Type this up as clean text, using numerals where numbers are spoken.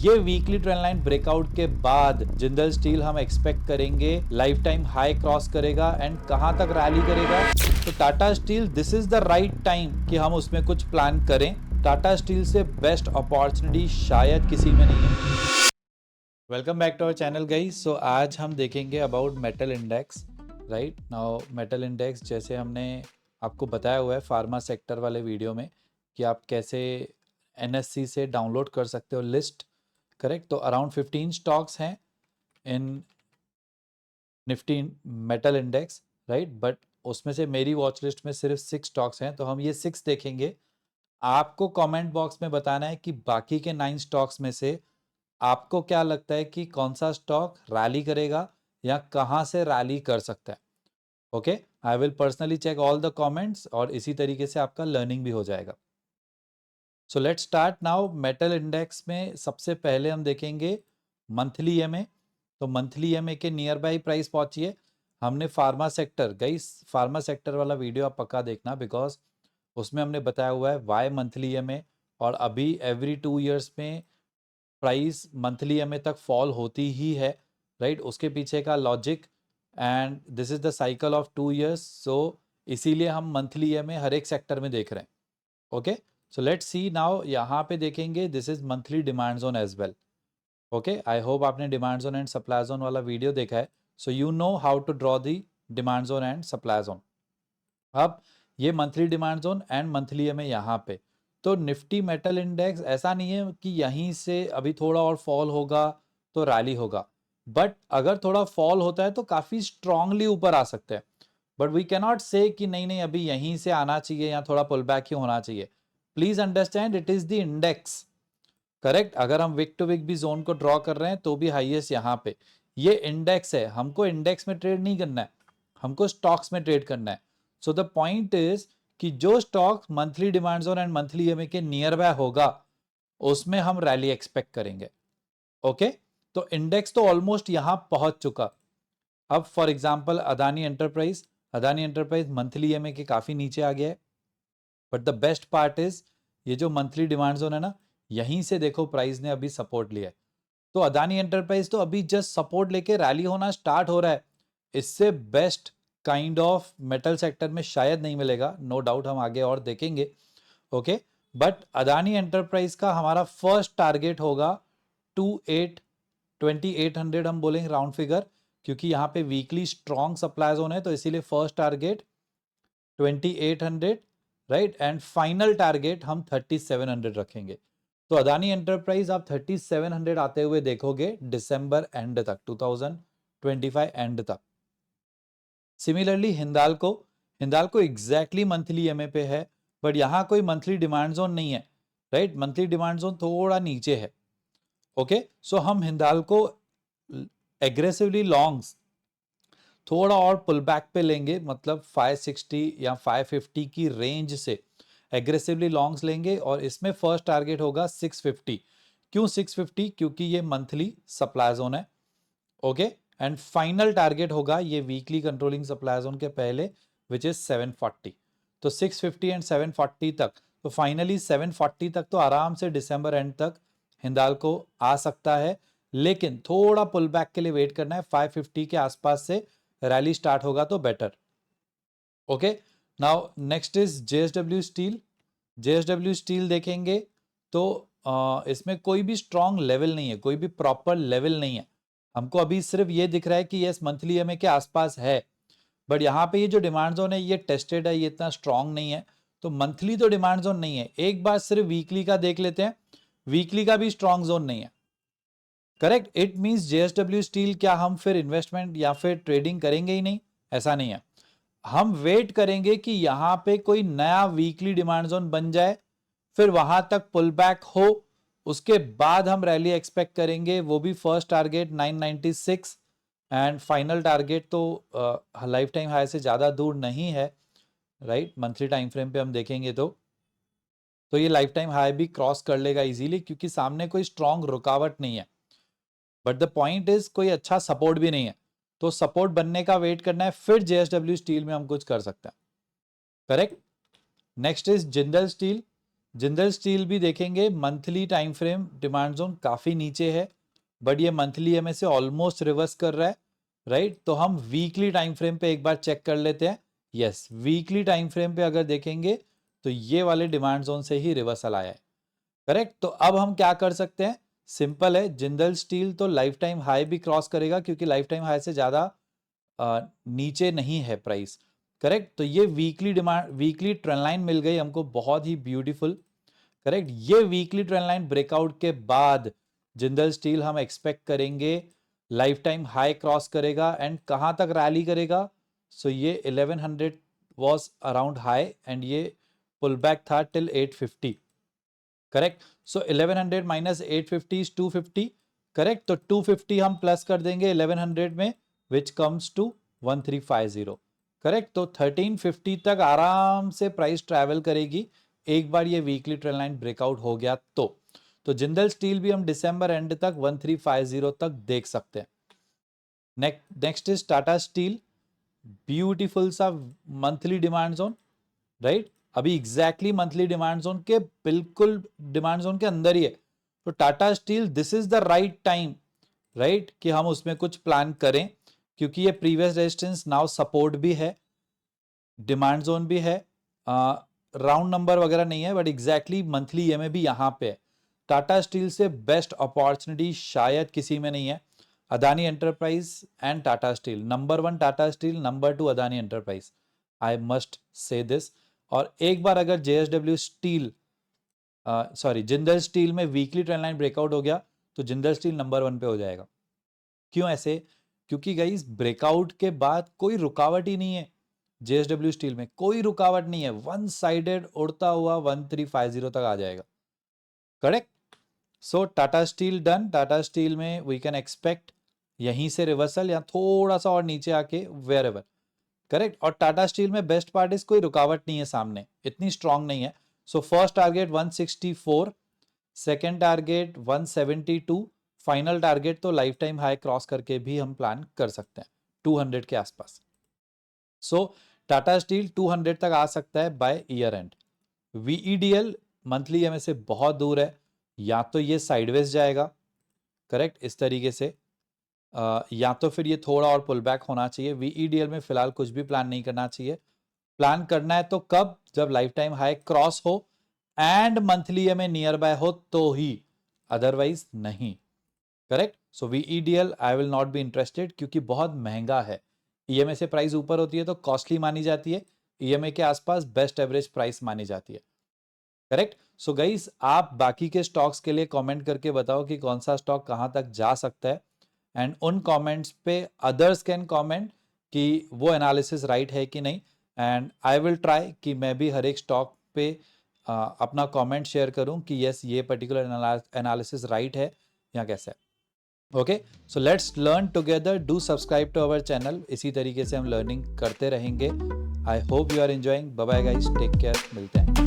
ये weekly trend line breakout के बाद जिंदल स्टील हम एक्सपेक्ट करेंगे लाइफ टाइम हाई क्रॉस करेगा एंड कहां तक रैली करेगा। तो Tata steel this is the right time कि हम उसमें कुछ प्लान करें। टाटा स्टील से बेस्ट अपॉर्चुनिटी शायद किसी में नहीं है। Welcome back to our channel guys. So आज हम देखेंगे about metal index. Right now metal index जैसे हमने आपको बताया हुआ है फार्मा सेक्टर वाले वीडियो में कि आप कैसे एनएससी से डाउनलोड कर सकते हो लिस्ट। करेक्ट। तो अराउंड 15 स्टॉक्स हैं in Nifty metal index. Right but उसमें से मेरी वॉच लिस्ट में सिर्फ 6 स्टॉक्स हैं, तो हम ये 6 देखेंगे। आपको कमेंट बॉक्स में बताना है कि बाकी के 9 स्टॉक्स में से आपको क्या लगता है कि कौन सा स्टॉक रैली करेगा या कहां से रैली कर सकता है। Okay, I will personally check all the comments और इसी तरीके से आपका लर्निंग भी हो जाएगा। So let's start now. Metal index में सबसे पहले हम देखेंगे मंथली ईएमए। तो मंथली ईएमए के नियर बाई प्राइस पहुंचिए। हमने pharma sector, guys pharma sector वाला वीडियो आप पक्का देखना, बिकॉज उसमें हमने बताया हुआ है वाई मंथली ईएमए। और अभी एवरी 2 इयर्स में प्राइस मंथली ईएमए तक फॉल होती ही है। राइट उसके पीछे का logic and this is the cycle of 2 years. So इसीलिए हम मंथली ईएमए हर एक सेक्टर में देख रहे हैं। Okay, so let's see now. यहाँ पे देखेंगे this is monthly demand zone as well. Okay, I hope आपने demand zone and supply zone वाला वीडियो देखा है। So you know how to draw the demand zone and supply zone. अब ये monthly demand zone and monthly EMA यहाँ पे। तो Nifty metal index ऐसा नहीं है कि यहीं से अभी थोड़ा और फॉल होगा तो रैली होगा, बट अगर थोड़ा फॉल होता है तो काफी स्ट्रांगली ऊपर आ सकते हैं। बट वी कैनॉट से कि नहीं नहीं अभी यहीं से आना चाहिए या थोड़ा पुल बैक ही होना चाहिए। Please understand it is the index. Correct, अगर हम विक टू विक भी जोन को ड्रॉ कर रहे हैं तो भी हाईएस्ट यहाँ पे। ये इंडेक्स है, हमको इंडेक्स में ट्रेड नहीं करना है, हमको स्टॉक्स में ट्रेड करना है। सो द पॉइंट इज कि जो stock monthly demand zone and monthly EMA के नियर बाय होगा उसमें हम रैली एक्सपेक्ट करेंगे। ओके, तो इंडेक्स तो ऑलमोस्ट यहां पहुंच चुका। अब for example Adani enterprise, Adani enterprise monthly EMA के काफी नीचे आ गया है। But the best part is ये जो मंथली डिमांड जोन है ना, यहीं से देखो प्राइस ने अभी सपोर्ट लिया है। तो अदानी एंटरप्राइज तो अभी जस्ट सपोर्ट लेके रैली होना स्टार्ट हो रहा है। इससे best kind of metal sector में शायद नहीं मिलेगा, नो डाउट हम आगे और देखेंगे। ओके, बट अदानी एंटरप्राइज का हमारा फर्स्ट टारगेट होगा 2800 हम बोलेंगे राउंड फिगर, क्योंकि यहाँ पे वीकली स्ट्रॉन्ग सप्लाई जोन है, तो इसीलिए first target 2800। Right and final target हम 3700 रखेंगे। तो अदानी एंटरप्राइज आप 3700 आते हुए देखोगे दिसंबर एंड तक, 2025 एंड तक। Similarly Hindalco, Hindalco exactly monthly EMA पे है, बट यहां कोई मंथली डिमांड जोन नहीं है। राइट मंथली डिमांड जोन थोड़ा नीचे है। ओके, सो हम हिंदाल्को एग्रेसिवली लॉन्ग्स थोड़ा और पुल बैक पे लेंगे, मतलब 560 या 550 की रेंज से एग्रेसिवली लॉन्ग्स लेंगे और इसमें फर्स्ट टारगेट होगा 650। क्यों 650? क्योंकि ये मंथली सप्लाई जोन है। ओके, एंड फाइनल टारगेट होगा ये वीकली कंट्रोलिंग सप्लाई जोन के पहले, विच इज 740। तो 650 एंड 740 तक, तो फाइनली 740 तक तो आराम से दिसंबर एंड तक हिंदाल्को आ सकता है। लेकिन थोड़ा पुल बैक के लिए वेट करना है, 550 के आसपास से रैली स्टार्ट होगा तो better. Okay, now next is JSW steel. JSW steel देखेंगे तो इसमें कोई भी स्ट्रॉन्ग लेवल नहीं है, कोई भी प्रॉपर लेवल नहीं है। हमको अभी सिर्फ ये दिख रहा है कि यस मंथली ईएमए के आसपास है, बट यहाँ पे ये जो डिमांड जोन है ये टेस्टेड है, ये इतना स्ट्रॉन्ग नहीं है। तो मंथली तो डिमांड जोन नहीं है, एक बार सिर्फ वीकली का देख लेते हैं। वीकली का भी स्ट्रॉन्ग जोन नहीं है। Correct, it means JSW steel क्या हम फिर इन्वेस्टमेंट या फिर ट्रेडिंग करेंगे ही नहीं? ऐसा नहीं है। हम वेट करेंगे कि यहां पे कोई नया वीकली डिमांड जोन बन जाए, फिर वहां तक पुल बैक हो, उसके बाद हम रैली एक्सपेक्ट करेंगे। वो भी first target 996 and final target तो लाइफ टाइम हाई से ज़्यादा दूर नहीं है। राइट मंथली टाइम फ्रेम पे हम देखेंगे तो ये लाइफ टाइम हाई भी क्रॉस कर लेगा इजीली, क्योंकि सामने कोई स्ट्रॉन्ग रुकावट नहीं है। बट द पॉइंट इज कोई अच्छा सपोर्ट भी नहीं है, तो सपोर्ट बनने का वेट करना है, फिर जेएसडब्ल्यू स्टील में हम कुछ कर सकते हैं। Correct, next is Jindal steel. Jindal steel भी देखेंगे monthly time frame demand zone काफी नीचे है, बट ये मंथली EMA से ऑलमोस्ट रिवर्स कर रहा है, राइट। तो हम वीकली टाइम फ्रेम पे एक बार चेक कर लेते हैं। यस, वीकली टाइम फ्रेम पे अगर देखेंगे तो ये वाले डिमांड जोन से ही रिवर्सल आया है, करेक्ट। तो अब हम क्या कर सकते हैं, सिंपल है, जिंदल स्टील तो लाइफ टाइम हाई भी क्रॉस करेगा क्योंकि लाइफ टाइम हाई से ज्यादा नीचे नहीं है प्राइस, करेक्ट। तो ये वीकली ट्रेंड लाइन मिल गई हमको, बहुत ही ब्यूटीफुल, करेक्ट। ये वीकली ट्रेंड लाइन ब्रेकआउट के बाद जिंदल स्टील हम एक्सपेक्ट करेंगे लाइफ टाइम हाई क्रॉस करेगा एंड कहां तक रैली करेगा। सो ये 1100 वाज अराउंड हाई एंड ये पुल बैक था till 850, correct. So 1100 minus 850 is 250, correct. तो 250 हम प्लस कर देंगे 1100 में, विच कम्स टू 1350, करेक्ट। तो 1350 तक आराम से प्राइस ट्रैवल करेगी एक बार ये वीकली ट्रेंड लाइन ब्रेकआउट हो गया तो जिंदल स्टील भी हम दिसंबर एंड तक 1350 तक देख सकते हैं। Next is Tata steel, beautiful सा मंथली डिमांड जोन, राइट। अभी एग्जैक्टली मंथली डिमांड जोन के बिल्कुल डिमांड जोन के अंदर ही है। तो Tata steel this is the right time, right, कि हम उसमें कुछ प्लान करें क्योंकि ये प्रीवियस रेजिस्टेंस नाउ सपोर्ट भी है, डिमांड जोन भी है, राउंड नंबर वगैरह नहीं है, बट एग्जैक्टली मंथली EMA भी यहाँ पे है। टाटा स्टील से बेस्ट अपॉर्चुनिटी शायद किसी में नहीं है। Adani enterprise and Tata steel, number 1 Tata steel, number 2 Adani enterprise, I must say this. और एक बार अगर JSW स्टील जिंदल स्टील में वीकली ट्रेंड लाइन ब्रेकआउट हो गया तो जिंदल स्टील नंबर 1 पे हो जाएगा। क्यों ऐसे? क्योंकि गाइस ब्रेकआउट के बाद कोई रुकावट ही नहीं है, JSW स्टील में कोई रुकावट नहीं है, वन साइडेड उड़ता हुआ 1350 तक आ जाएगा, correct. So Tata steel done, Tata steel में वी कैन एक्सपेक्ट यहीं से रिवर्सल या थोड़ा सा और नीचे आके वेयर एवर, करेक्ट। और टाटा स्टील में बेस्ट पार्ट इज कोई रुकावट नहीं है सामने, इतनी स्ट्रांग नहीं है। So first target 164, second target 172, final target तो लाइफ टाइम हाई क्रॉस करके भी हम प्लान कर सकते हैं 200 के आसपास। सो टाटा स्टील 200 तक आ सकता है by year and. VEDL monthly EMA से बहुत दूर है, या तो ये साइडवेज जाएगा, करेक्ट, इस तरीके से, या तो फिर ये थोड़ा और पुल बैक होना चाहिए। VEDL में फिलहाल कुछ भी प्लान नहीं करना चाहिए। प्लान करना है तो कब, जब लाइफ टाइम हाई क्रॉस हो and monthly EMA near by हो तो ही, अदरवाइज नहीं, correct. So VEDL I will not be interested क्योंकि बहुत महंगा है। EMA से प्राइस ऊपर होती है तो कॉस्टली मानी जाती है, EMA के आसपास बेस्ट एवरेज प्राइस मानी जाती है, करेक्ट। सो गाइस आप बाकी के स्टॉक्स के लिए कमेंट करके बताओ कि कौन सा स्टॉक कहां तक जा सकता है, एंड उन कमेंट्स पे अदर्स कैन कमेंट कि वो एनालिसिस राइट है कि नहीं, एंड आई विल ट्राई कि मैं भी हर एक स्टॉक पे अपना कमेंट शेयर करूं कि यस ये पर्टिकुलर एनालिसिस राइट है या कैसा है। Okay, so let's learn together, do subscribe to our channel, इसी तरीके से हम लर्निंग करते रहेंगे। I hope you are enjoying. Bye bye guys, take care, मिलते हैं।